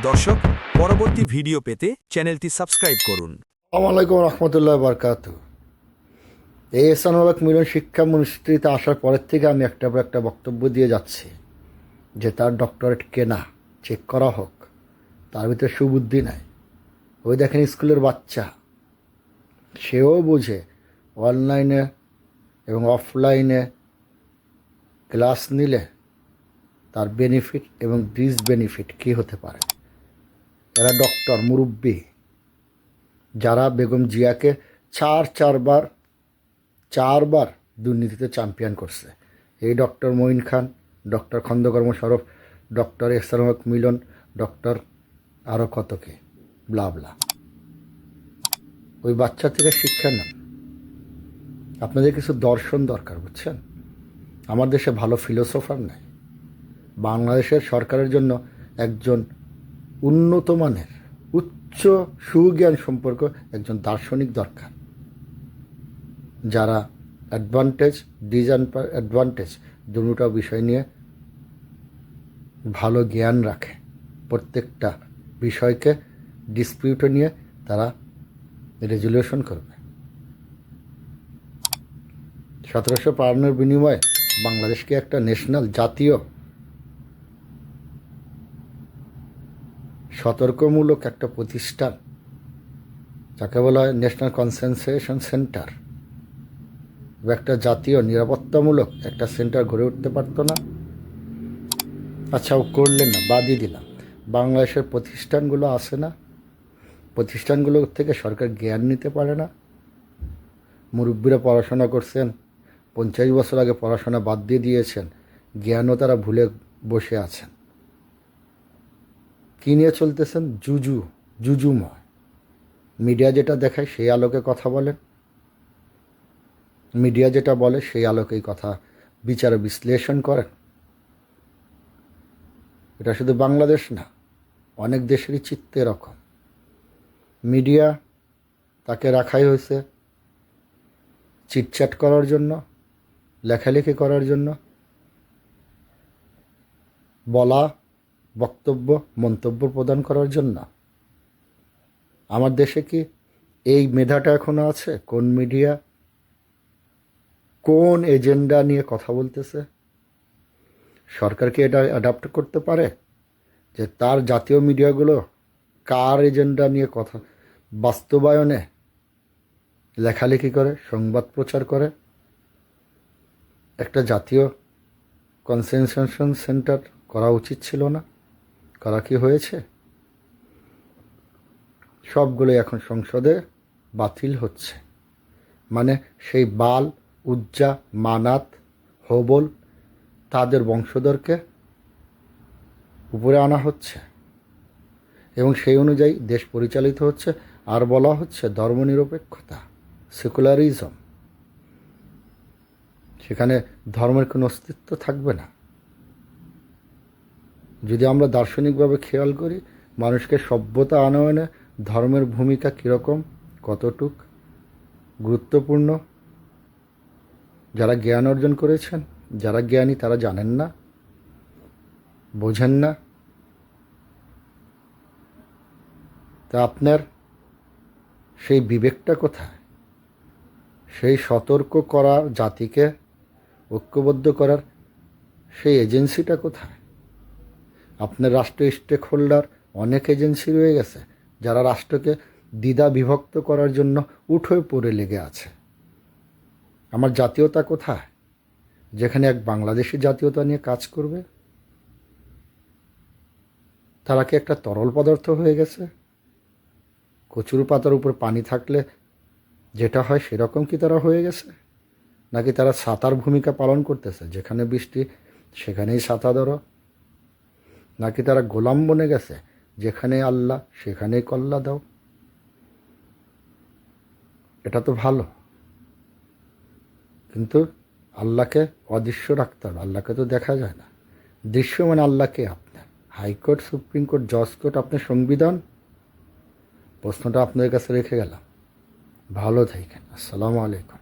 দর্শক, পরবর্তী ভিডিও পেতে চ্যানেলটি সাবস্ক্রাইব করুন। আসসালামু আলাইকুম রহমতুল্লাহ বারকাত। এই এহসানুল হক মিলন শিক্ষা মনস্ট্রিতে আসার পরের থেকে আমি একটা পর একটা বক্তব্য দিয়ে যাচ্ছি যে তার ডক্টরেট কেনা চেক করা হোক। তার ভিতরে সুবুদ্ধি নাই। ওই দেখেন স্কুলের বাচ্চা, সেও বোঝে অনলাইনে এবং অফলাইনে ক্লাস নিলে তার বেনিফিট এবং ডিসবেনিফিট কী হতে পারে। এরা ডক্টর মুরব্বী, যারা বেগম জিয়াকে চারবার দুর্নীতিতে চ্যাম্পিয়ন করছে। এই ডক্টর মঈন খান, ডক্টর খন্দকার মোশাররফ, ডক্টর এহসানুল হক মিলন, ডক্টর আরও কত কে ব্লা। ওই বাচ্চা থেকে শিক্ষা নেন। আপনাদের কিছু দর্শন দরকার, বুঝছেন? আমার দেশে ভালো ফিলোসফার নাই। বাংলাদেশের সরকারের জন্য একজন উন্নত মানের উচ্চ সুজ্ঞান সম্পর্ক একজন দার্শনিক দরকার, যারা অ্যাডভান্টেজ ডিসঅ্যাডভান্টেজ দুটো বিষয় নিয়ে ভালো জ্ঞান রাখে। প্রত্যেকটা বিষয়কে ডিসপিউটে নিয়ে তারা রেজুলেশন করবে। 1752 বিনিময়ে বাংলাদেশকে একটা ন্যাশনাল জাতীয় সতর্কমূলক একটা প্রতিষ্ঠান, যাকে বলা হয় ন্যাশনাল কনসেনট্রেশন সেন্টার, বা একটা জাতীয় নিরাপত্তামূলক একটা সেন্টার গড়ে উঠতে পারতো না? আচ্ছা, ও করলেন না, বাদই দিলাম। বাংলাদেশের প্রতিষ্ঠানগুলো আসে না, প্রতিষ্ঠানগুলো থেকে সরকার জ্ঞান নিতে পারে না। মুরব্বীরা পড়াশোনা করছেন, 50 বছর আগে পড়াশোনা বাদ দিয়ে দিয়েছেন, জ্ঞানও তারা ভুলে বসে আছেন। কী নিয়ে চলতেছেন? জুজুময়। মিডিয়া যেটা দেখায় সেই আলোকে কথা বলেন, মিডিয়া যেটা বলে সেই আলোকেই কথা বিচার বিশ্লেষণ করেন। এটা শুধু বাংলাদেশ না, অনেক দেশেরই চিত্তে এরকম। মিডিয়া তাকে রাখাই হয়েছে চিটচ্যাট করার জন্য, লেখালেখি করার জন্য, বলা বক্তব্য মন্তব্য প্রদান করার জন্য। আমার দেশে কি এই মেধাটা এখনো আছে? কোন মিডিয়া কোন এজেন্ডা নিয়ে কথা বলতেছে? সরকার কি এটা অ্যাডাপ্ট করতে পারে যে তার জাতীয় মিডিয়াগুলো কার এজেন্ডা নিয়ে কথা বাস্তবায়নে লেখালেখি করে, সংবাদ প্রচার করে? একটা জাতীয় কনসেনট্রেশন সেন্টার করা উচিত ছিল না? করা কি হয়েছে? সবগুলোই এখন সংসদে বাতিল হচ্ছে। মানে সেই বাল, উজ্জা, মানাত, হবল তাদের বংশধরকে উপরে আনা হচ্ছে এবং সেই অনুযায়ী দেশ পরিচালিত হচ্ছে। আর বলা হচ্ছে ধর্মনিরপেক্ষতা, সেকুলারিজম। সেখানে ধর্মের কোনো অস্তিত্ব থাকবে না। যদি আমরা দার্শনিকভাবে খেয়াল করি, মানুষকে সভ্যতা আনয়নে ধর্মের ভূমিকা কীরকম, কতটুক গুরুত্বপূর্ণ, যারা জ্ঞান অর্জন করেছেন, যারা জ্ঞানী তারা জানেন না, বোঝেন না। তা আপনার সেই বিবেকটা কোথায়? সেই সতর্ক করার, জাতিকে ঐক্যবদ্ধ করার সেই এজেন্সিটা কোথায়? আপনার রাষ্ট্রীয় স্টেক হোল্ডার অনেক এজেন্সি রয়ে গেছে, যারা রাষ্ট্রকে দ্বিধা বিভক্ত করার জন্য উঠে পড়ে লেগে আছে। আমার জাতীয়তা কোথায়, যেখানে এক বাংলাদেশি জাতীয়তা নিয়ে কাজ করবে? তারা কি একটা তরল পদার্থ হয়ে গেছে? কচুর পাতার উপর পানি থাকলে যেটা হয় সেরকম কি তারা হয়ে গেছে? নাকি তারা ছাতার ভূমিকা পালন করতেছে, যেখানে বৃষ্টি সেখানেই ছাতা ধরো? নাকি তারা গোলাম বনে গেছে, যেখানে আল্লাহ সেখানেই কল্লা দাও? এটা তো ভালো, কিন্তু আল্লাহকে অদৃশ্য রাখতে হবে। আল্লাহকে তো দেখা যায় না। দৃশ্য মানে আল্লাহকে আপনার হাইকোর্ট, সুপ্রিম কোর্ট, জজ কোর্ট, আপনার সংবিধান। প্রশ্নটা আপনাদের কাছে রেখে গেলাম। ভালো থাকেন। আসসালামু আলাইকুম।